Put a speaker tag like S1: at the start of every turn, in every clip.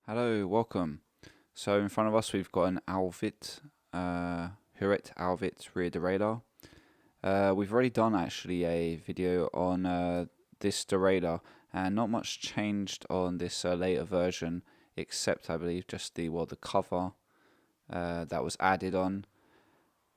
S1: Hello, welcome. So in front of us we've got an ALLVIT, Huret Allvit Rear Derailleur. We've already done actually a video on this derailleur, and not much changed on this later version, except I believe just the cover that was added on.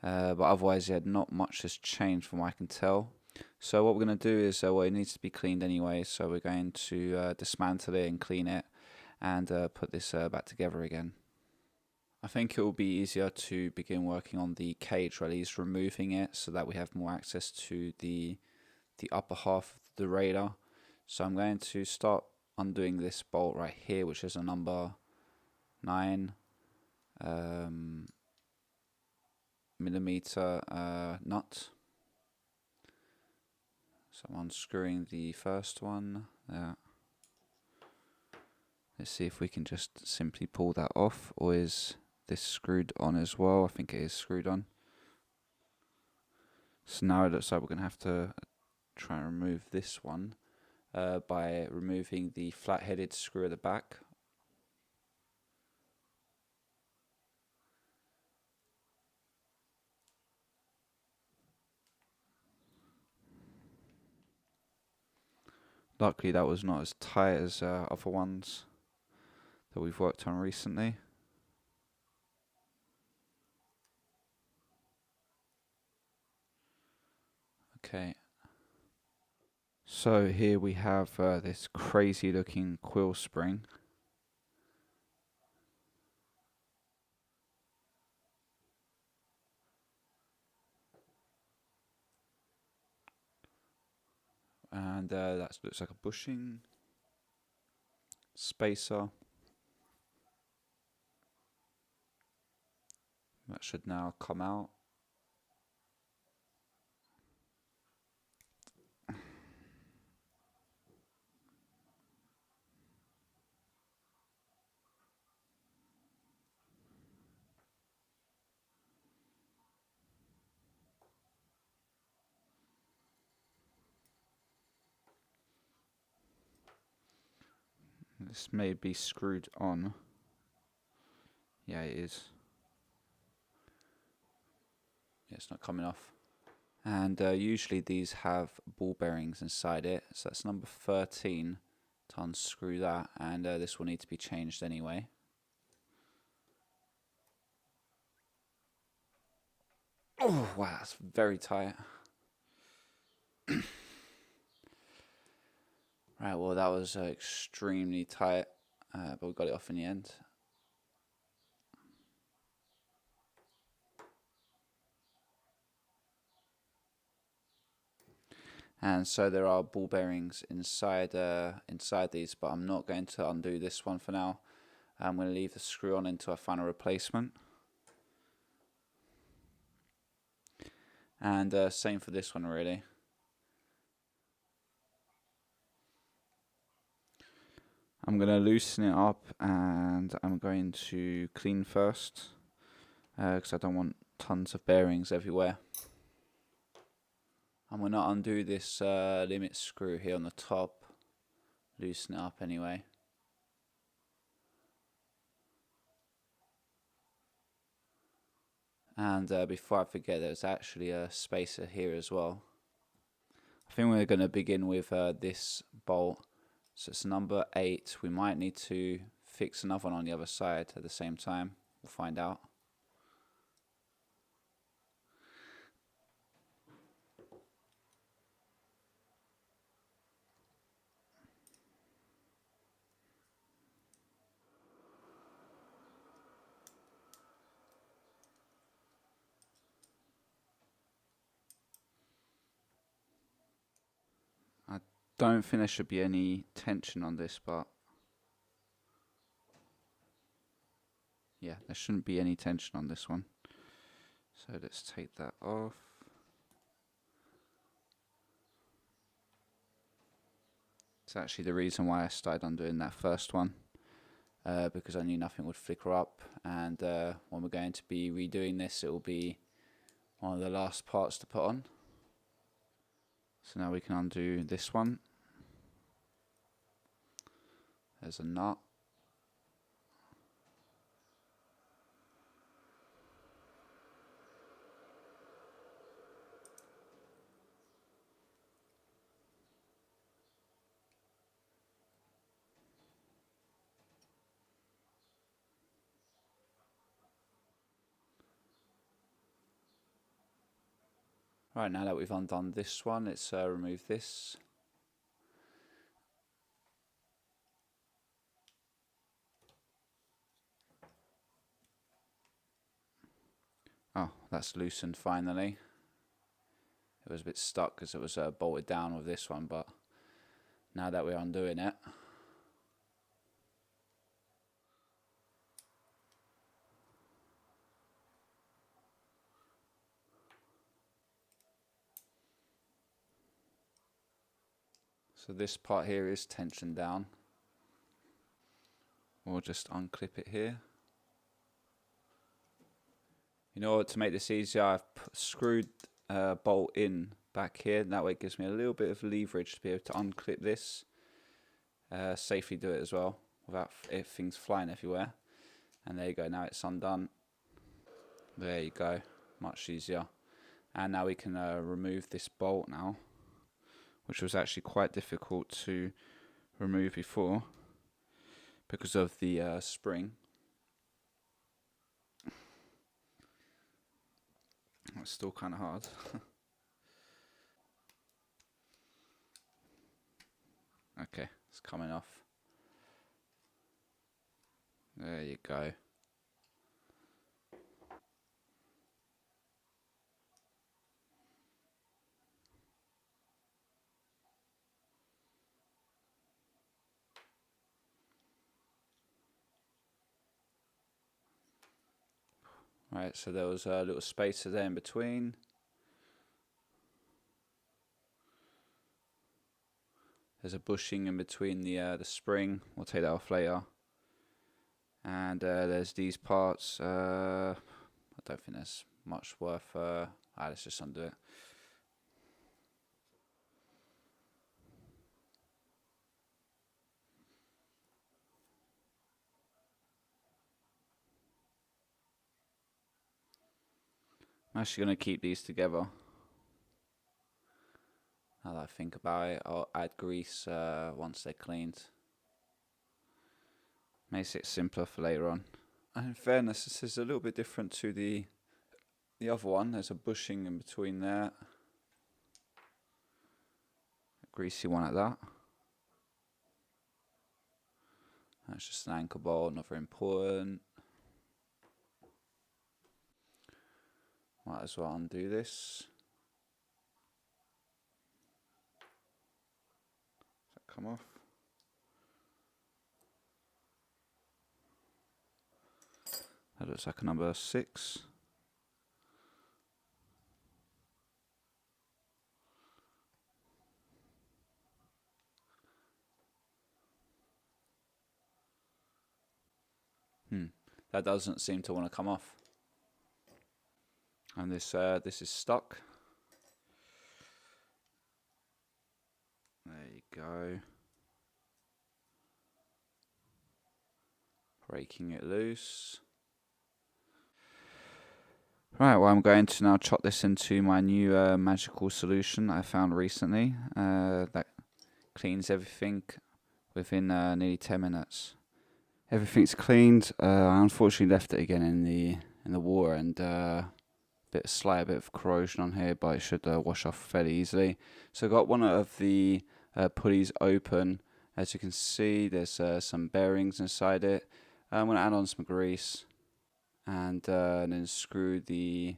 S1: But otherwise, yeah, not much has changed from what I can tell. So what we're going to do is, it needs to be cleaned anyway, so we're going to dismantle it and clean it and put this back together again. I think it will be easier to begin working on the cage, or at least removing it, so that we have more access to the upper half of the derailleur. So I'm going to start undoing this bolt right here, which is a number 9 millimeter nut. So I'm unscrewing the first one there. Let's see if we can just simply pull that off, or is this screwed on as well? I think it is screwed on. So now it looks like we're going to have to try and remove this one by removing the flat-headed screw at the back. Luckily that was not as tight as other ones that we've worked on recently. Okay. So here we have this crazy looking quill spring. And that looks like a bushing spacer. That should now come out. This may be screwed on. Yeah, it is. Yeah, it's not coming off. And usually these have ball bearings inside it, so that's number 13 to unscrew that, and this will need to be changed anyway. Oh wow, that's very tight. Right, well that was extremely tight, but we got it off in the end. And so there are ball bearings inside these, but I'm not going to undo this one for now. I'm going to leave the screw on until I find a replacement. And same for this one really. I'm going to loosen it up, and I'm going to clean first, because I don't want tons of bearings everywhere. I'm going to undo this limit screw here on the top, loosen it up anyway. And before I forget, there's actually a spacer here as well. I think we're going to begin with this bolt. So it's number 8. We might need to fix another one on the other side at the same time. We'll find out. I don't think there should be any tension on this, but yeah, there shouldn't be any tension on this one. So let's take that off. It's actually the reason why I started undoing that first one, because I knew nothing would flicker up, and when we're going to be redoing this, it will be one of the last parts to put on. So now we can undo this one. There's a nut. Right, now that we've undone this one, let's remove this. Oh, that's loosened finally. It was a bit stuck because it was bolted down with this one, but now that we're undoing it, so this part here is tensioned down. We'll just unclip it here. In order to make this easier, I've screwed a bolt in back here, and that way it gives me a little bit of leverage to be able to unclip this. Safely do it as well, without things flying everywhere. And there you go, now it's undone. There you go, much easier. And now we can remove this bolt now, which was actually quite difficult to remove before because of the spring. It's still kind of hard. Okay, it's coming off. There you go. Right, so there was a little spacer there in between. There's a bushing in between the spring. We'll take that off later. And there's these parts. I don't think there's much worth. Let's just undo it. I'm actually going to keep these together. Now that I think about it, I'll add grease once they're cleaned. Makes it simpler for later on. And in fairness, this is a little bit different to the other one. There's a bushing in between there. A greasy one at that. That's just an anchor bolt, not very important. Might as well undo this. Does that come off? That looks like a number 6. That doesn't seem to want to come off. And this is stuck. There you go. Breaking it loose. Right, well, I'm going to now chop this into my new magical solution I found recently that cleans everything within nearly 10 minutes. Everything's cleaned. I unfortunately left it again in the water, and a bit of corrosion on here, but it should wash off fairly easily. So I got one of the pulleys open. As you can see, there's some bearings inside it. I'm going to add on some grease and then screw the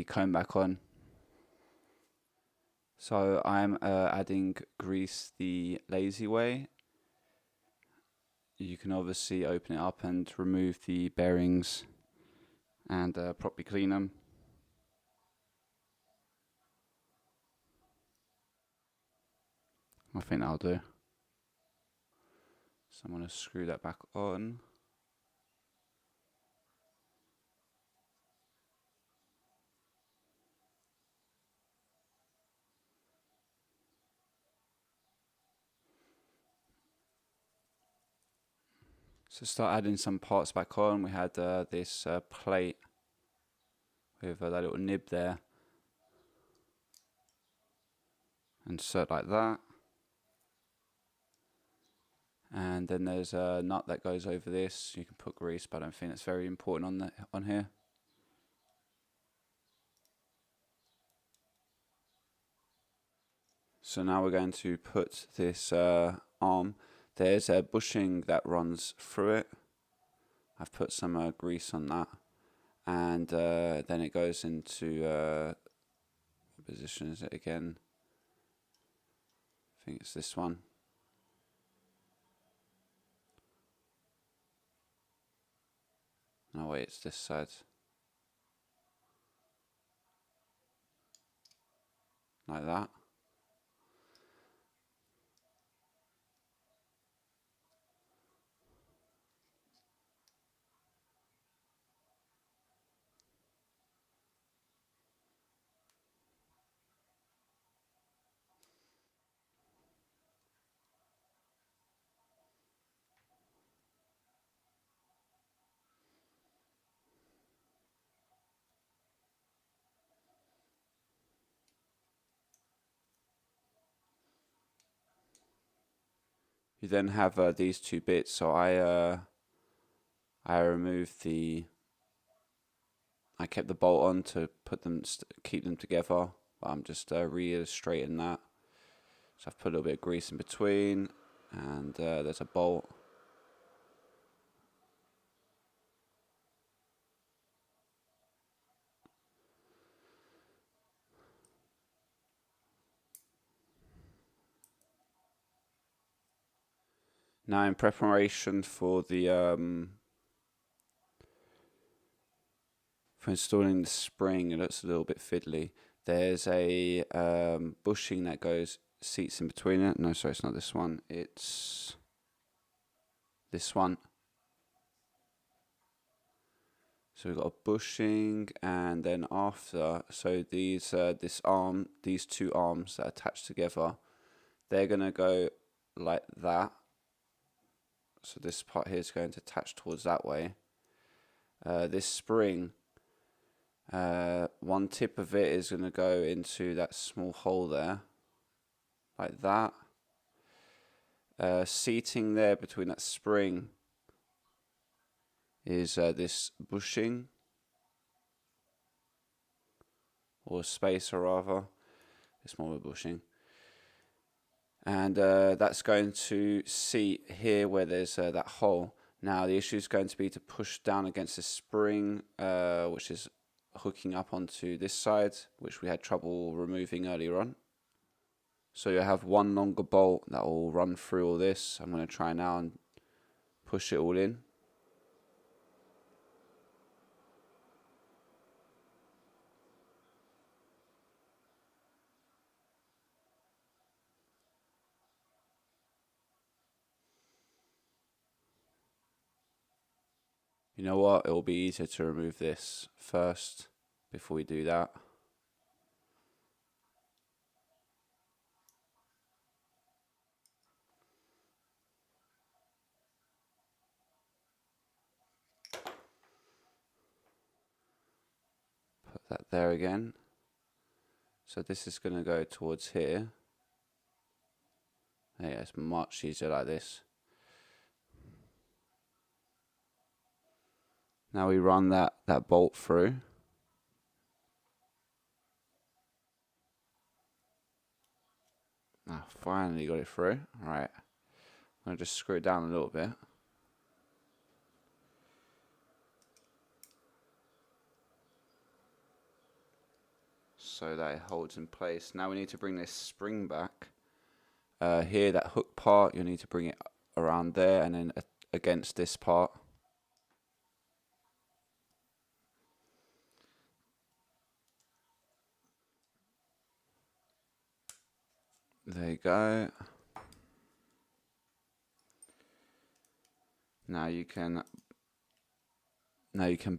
S1: comb back on. So I'm adding grease the lazy way. You can obviously open it up and remove the bearings and properly clean them. I think that'll do. So I'm going to screw that back on. So start adding some parts back on. We had this plate with that little nib there. Insert like that. And then there's a nut that goes over this. You can put grease, but I don't think that's very important on here. So now we're going to put this arm. There's a bushing that runs through it. I've put some grease on that, and then it goes into what position is it again? I think it's this one. No, wait, it's this side. Like that. You then have these two bits. So I removed I kept the bolt on to keep them together. But I'm just re-illustrating that. So I've put a little bit of grease in between, and there's a bolt. Now, in preparation for for installing the spring, it looks a little bit fiddly. There's a bushing that seats in between it. No, sorry, it's not this one. It's this one. So we've got a bushing, and then after, so these these two arms that are attached together, they're gonna go like that. So this part here is going to attach towards that way. This spring, one tip of it is going to go into that small hole there, like that. Seating there between that spring is this bushing, or spacer rather. It's more of a bushing. And that's going to seat here where there's that hole. Now the issue is going to be to push down against the spring, which is hooking up onto this side, which we had trouble removing earlier on. So you have one longer bolt that will run through all this. I'm going to try now and push it all in. You know what? It will be easier to remove this first before we do that. Put that there again. So this is going to go towards here. Yeah, it's much easier like this. Now we run that bolt through. Ah, finally got it through. Alright. I'm going to just screw it down a little bit. So that it holds in place. Now we need to bring this spring back. Here, that hook part, you'll need to bring it around there and then against this part. There you go. Now you can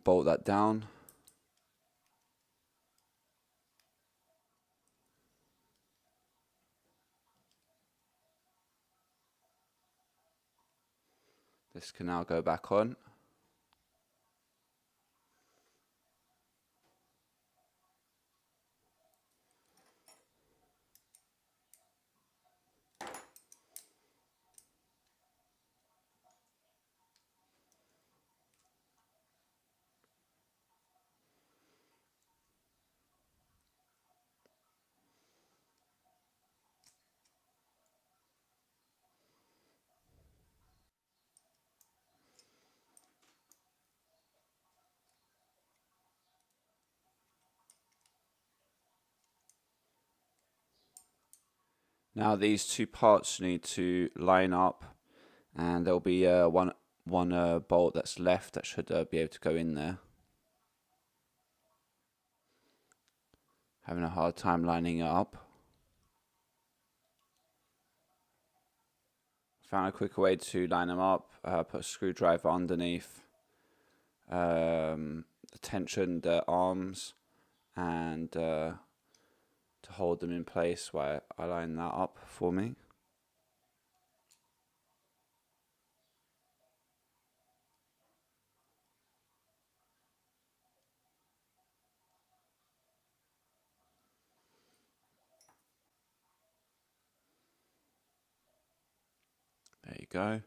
S1: bolt that down. This can now go back on. Now these two parts need to line up, and there'll be one bolt that's left that should be able to go in there. Having a hard time lining it up. Found a quicker way to line them up. Put a screwdriver underneath the tensioned arms, and to hold them in place while I line that up for me. There you go.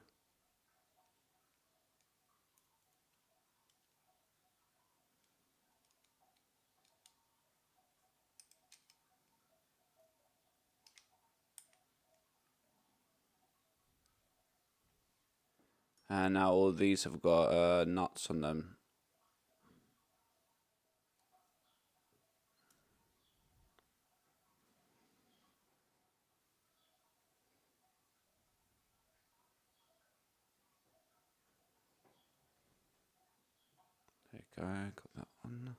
S1: And now all these have got nuts on them. There you go, got that one.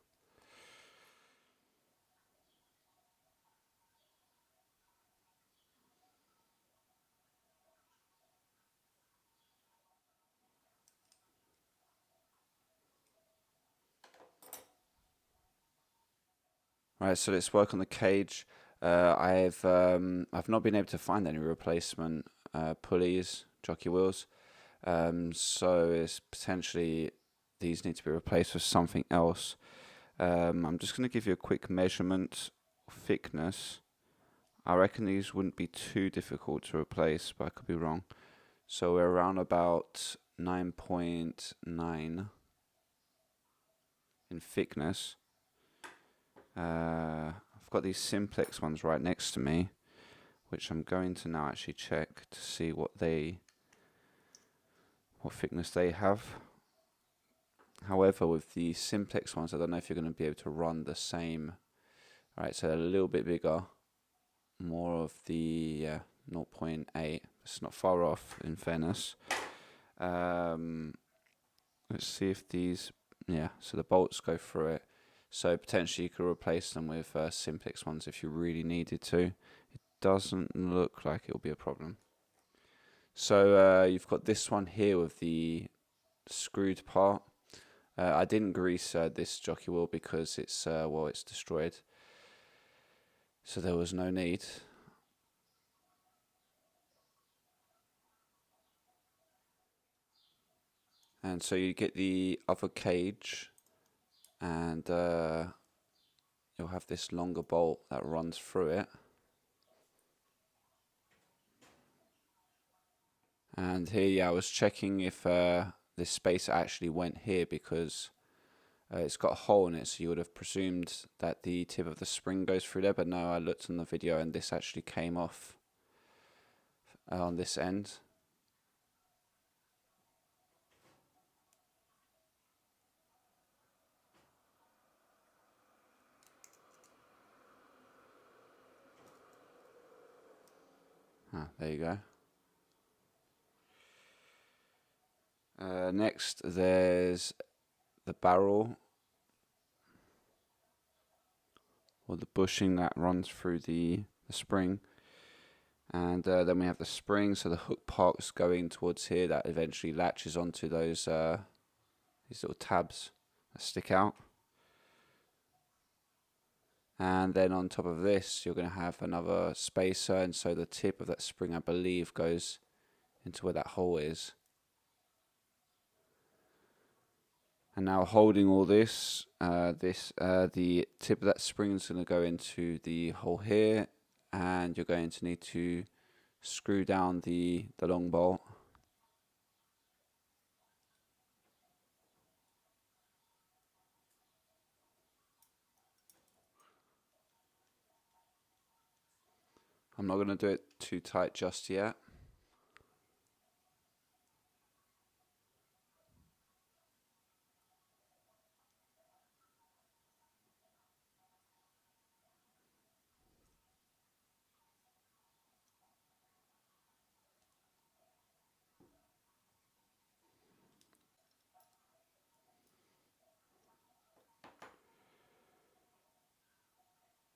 S1: Right, so let's work on the cage. I've not been able to find any replacement pulleys, jockey wheels. So it's potentially these need to be replaced with something else. I'm just going to give you a quick measurement thickness. I reckon these wouldn't be too difficult to replace, but I could be wrong. So we're around about 9.9 in thickness. I've got these Simplex ones right next to me, which I'm going to now actually check to see what thickness they have. However, with the Simplex ones, I don't know if you're going to be able to run the same. Right, so a little bit bigger, more of the 0.8. It's not far off, in fairness. Let's see if these, so the bolts go through it. So potentially you could replace them with Simplex ones if you really needed to. It doesn't look like it'll be a problem. So you've got this one here with the screwed part. I didn't grease this jockey wheel because it's it's destroyed. So there was no need. And so you get the other cage, and you'll have this longer bolt that runs through it. And here, I was checking if this spacer actually went here, because it's got a hole in it, so you would have presumed that the tip of the spring goes through there, but no, I looked on the video and this actually came off on this end. There you go. Next, there's the barrel, or the bushing that runs through the spring. And then we have the spring, so the hook part's going towards here that eventually latches onto those these little tabs that stick out. And then on top of this, you're going to have another spacer, and so the tip of that spring, I believe, goes into where that hole is. And now holding all this, the tip of that spring is going to go into the hole here, and you're going to need to screw down the long bolt. I'm not going to do it too tight just yet.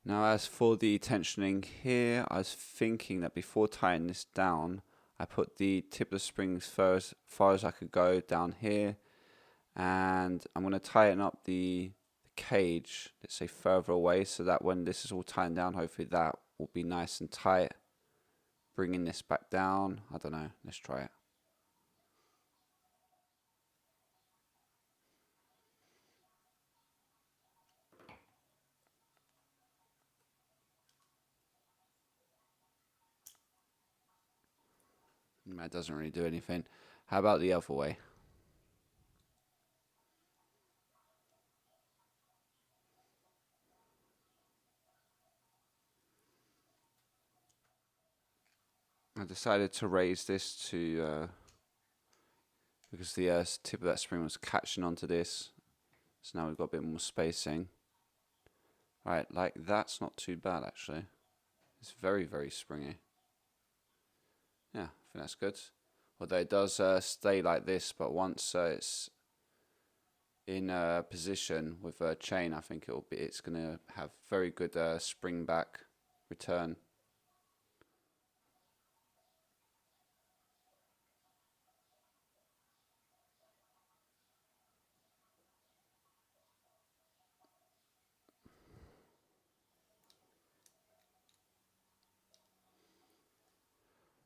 S1: Now as for the tensioning here, I was thinking that before tightening this down, I put the tip of the springs as far as I could go down here, and I'm going to tighten up the cage, let's say further away, so that when this is all tightened down, hopefully that will be nice and tight. Bringing this back down, I don't know, let's try it. That doesn't really do anything. How about the other way? I decided to raise this to because the tip of that spring was catching onto this, so now we've got a bit more spacing. Right, like that's not too bad actually. It's very, very springy. Yeah, I think that's good. Although it does stay like this, but once it's in position with a chain, I think it's going to have very good spring back return.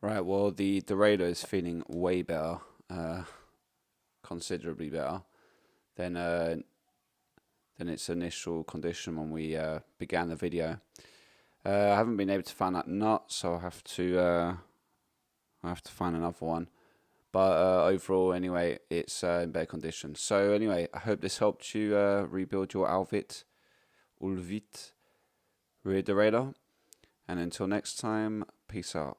S1: Right, well the derailleur is feeling way better, considerably better than its initial condition when we began the video. I haven't been able to find that nut, so I have to find another one. But overall, anyway, it's in better condition. So anyway, I hope this helped you rebuild your ALLVIT Rear Derailleur. And until next time, peace out.